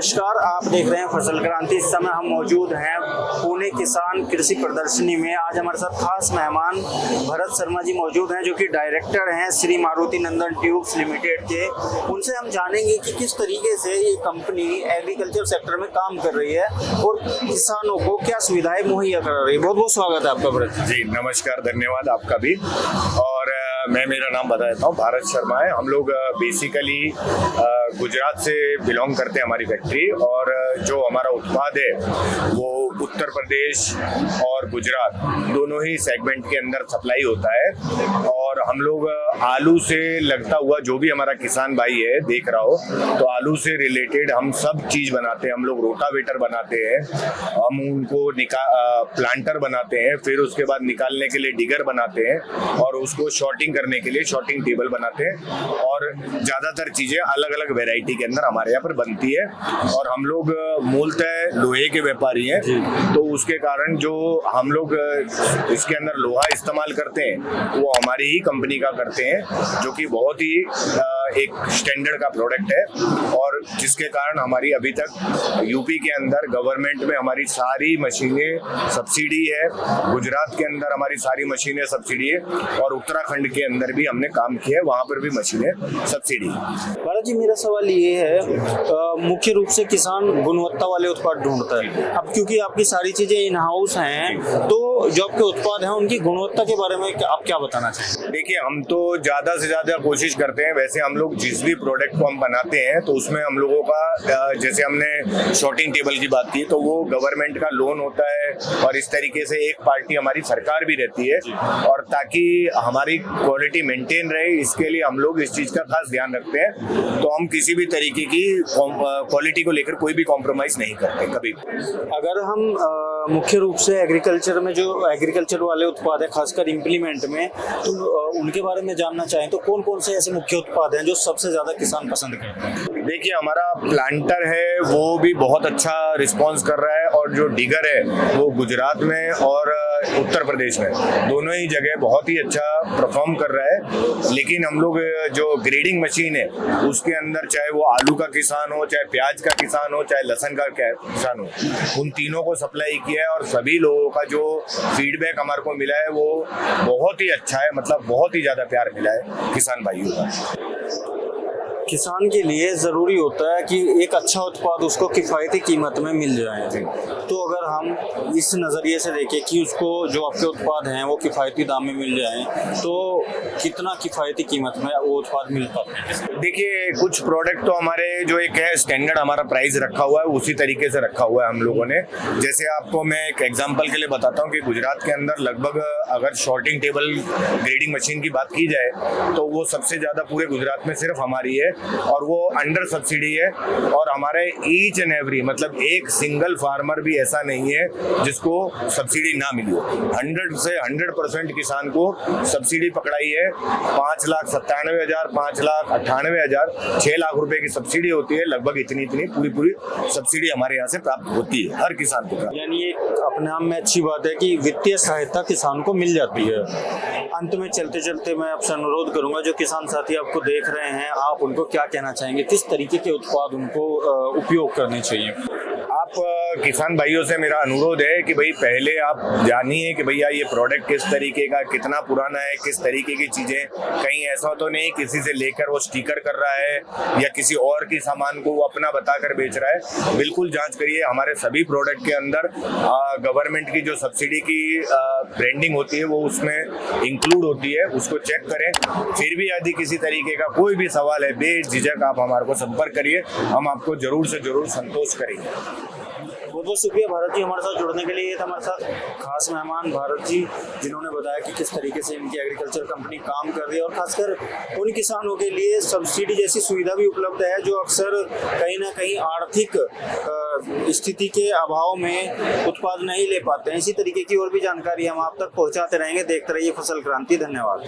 नमस्कार, आप देख रहे हैं फसल क्रांति। इस समय हम मौजूद हैं पुणे किसान कृषि प्रदर्शनी में। आज हमारे साथ खास मेहमान भरत शर्मा जी मौजूद हैं, जो कि डायरेक्टर हैं श्री मारुति नंदन ट्यूब्स लिमिटेड के। उनसे हम जानेंगे कि किस तरीके से ये कंपनी एग्रीकल्चर सेक्टर में काम कर रही है और किसानों को क्या सुविधाएं मुहैया करा रही है। बहुत बहुत स्वागत है आपका भरत जी। नमस्कार, धन्यवाद आपका भी। और मैं मेरा नाम बता देता हूँ, भारत शर्मा है। हम लोग बेसिकली गुजरात से बिलोंग करते हैं, हमारी फैक्ट्री। और जो हमारा उत्पाद है वो उत्तर प्रदेश और गुजरात दोनों ही सेगमेंट के अंदर सप्लाई होता है। और हम लोग आलू से लगता हुआ जो भी हमारा किसान भाई है देख रहा हो, तो आलू से रिलेटेड हम सब चीज़ बनाते हैं। हम लोग रोटावेटर बनाते हैं, हम उनको प्लांटर बनाते हैं, फिर उसके बाद निकालने के लिए डिगर बनाते हैं, और उसको शॉर्टिंग करने के लिए शॉर्टिंग टेबल बनाते हैं। और ज़्यादातर चीज़ें अलग अलग वैरायटी के अंदर हमारे यहाँ पर बनती है। और हम लोग मूलतः लोहे के व्यापारी हैं, तो उसके कारण जो हम लोग इसके अंदर लोहा इस्तेमाल करते हैं वो हमारी ही कंपनी का करते हैं, जो कि बहुत ही एक स्टैंडर्ड का प्रोडक्ट है। और जिसके कारण हमारी अभी तक यूपी के अंदर गवर्नमेंट में हमारी सारी मशीनें सब्सिडी है, गुजरात के अंदर हमारी सारी मशीनें सब्सिडी है, और उत्तराखंड के अंदर भी हमने काम किया है, वहाँ पर भी मशीनें सब्सिडी है। भारत जी, मेरा सवाल ये है, मुख्य रूप से किसान गुणवत्ता वाले उत्पाद ढूंढता है। अब क्योंकि आपकी सारी चीजें इन हाउस हैं, तो जो आपके उत्पाद हैं उनकी गुणवत्ता के बारे में आप क्या बताना चाहेंगे? देखिए, हम तो ज्यादा से ज्यादा कोशिश करते हैं। वैसे हम लोग जिस भी प्रोडक्ट को हम बनाते हैं तो उसमें हम लोगों का, जैसे हमने शॉर्टिंग टेबल की बात की, तो वो गवर्नमेंट का लोन होता है, और इस तरीके से एक पार्टी हमारी सरकार भी रहती है। और ताकि हमारी क्वालिटी मेंटेन रहे, इसके लिए हम लोग इस चीज का खास ध्यान रखते हैं। तो हम किसी भी तरीके की क्वालिटी को लेकर कोई भी कॉम्प्रोमाइज नहीं करते कभी। अगर हम मुख्य रूप से एग्रीकल्चर में जो एग्रीकल्चर वाले उत्पाद है, खासकर इम्प्लीमेंट में, तो उनके बारे में जानना चाहें तो कौन कौन से ऐसे मुख्य उत्पाद हैं जो सबसे ज्यादा किसान पसंद करते हैं? देखिए, हमारा प्लांटर है वो भी बहुत अच्छा रिस्पांस कर रहा है, और जो डिगर है वो गुजरात में और उत्तर प्रदेश में दोनों ही जगह बहुत ही अच्छा परफॉर्म कर रहा है। लेकिन हम लोग जो ग्रेडिंग मशीन है उसके अंदर, चाहे वो आलू का किसान हो, चाहे प्याज का किसान हो, चाहे लहसुन का किसान हो, उन तीनों को सप्लाई किया है। और सभी लोगों का जो फीडबैक हमारे को मिला है वो बहुत ही अच्छा है, मतलब बहुत ही ज्यादा प्यार मिला है किसान भाइयों का। किसान के लिए ज़रूरी होता है कि एक अच्छा उत्पाद उसको किफ़ायती कीमत में मिल जाए। तो अगर हम इस नज़रिए से देखें कि उसको जो आपके उत्पाद हैं वो किफ़ायती दाम में मिल जाएं, तो कितना किफ़ायती कीमत में वो उत्पाद मिल पाते हैं? देखिए, कुछ प्रोडक्ट तो हमारे जो एक है स्टैंडर्ड हमारा प्राइस रखा हुआ है, उसी तरीके से रखा हुआ है हम लोगों ने। जैसे आपको मैं एक एग्जांपल के लिए बताता हूँ कि गुजरात के अंदर लगभग, अगर शॉर्टिंग टेबल ग्रेडिंग मशीन की बात की जाए, तो वो सबसे ज़्यादा पूरे गुजरात में सिर्फ हमारी है, और वो अंडर सब्सिडी है। और हमारे ईच एंड एवरी, मतलब एक सिंगल फार्मर भी ऐसा नहीं है जिसको सब्सिडी ना मिली हो। 100 से 100% किसान को सब्सिडी पकड़ाई है। 5,97,000, 5,98,000, 6 लाख रुपए की सब्सिडी होती है। लगभग इतनी पूरी सब्सिडी हमारे यहाँ से प्राप्त होती है हर किसान को। यानी ये अपने आप में अच्छी बात है कि वित्तीय सहायता किसान को मिल जाती है। अंत में चलते चलते मैं आपसे अनुरोध करूंगा, जो किसान साथी आपको देख रहे हैं, आप उनको क्या कहना चाहेंगे? किस तरीके के उत्पाद उनको उपयोग करने चाहिए? आप किसान भाइयों से मेरा अनुरोध है कि भाई पहले आप जानिए कि भैया ये प्रोडक्ट किस तरीके का, कितना पुराना है, किस तरीके की चीजें, कहीं ऐसा तो नहीं किसी से लेकर वो स्टिकर कर रहा है या किसी और की सामान को वो अपना बताकर बेच रहा है। बिल्कुल जांच करिए। हमारे सभी प्रोडक्ट के अंदर गवर्नमेंट की जो सब्सिडी की ब्रांडिंग होती है वो उसमें इंक्लूड होती है, उसको चेक करें। फिर भी यदि किसी तरीके का कोई भी सवाल है, बेझिझक आप हमारे को संपर्क करिए, हम आपको जरूर से जरूर संतोष करेंगे। बहुत बहुत शुक्रिया भारत जी हमारे साथ जुड़ने के लिए। ये था हमारे साथ खास मेहमान भारत जी, जिन्होंने बताया कि किस तरीके से इनकी एग्रीकल्चर कंपनी काम कर रही है, और खासकर उन किसानों के लिए सब्सिडी जैसी सुविधा भी उपलब्ध है, जो अक्सर कहीं ना कहीं आर्थिक स्थिति के अभाव में उत्पाद नहीं ले पाते हैं। इसी तरीके की और भी जानकारी हम आप तक पहुंचाते रहेंगे। देखते रहिए फसल क्रांति। धन्यवाद।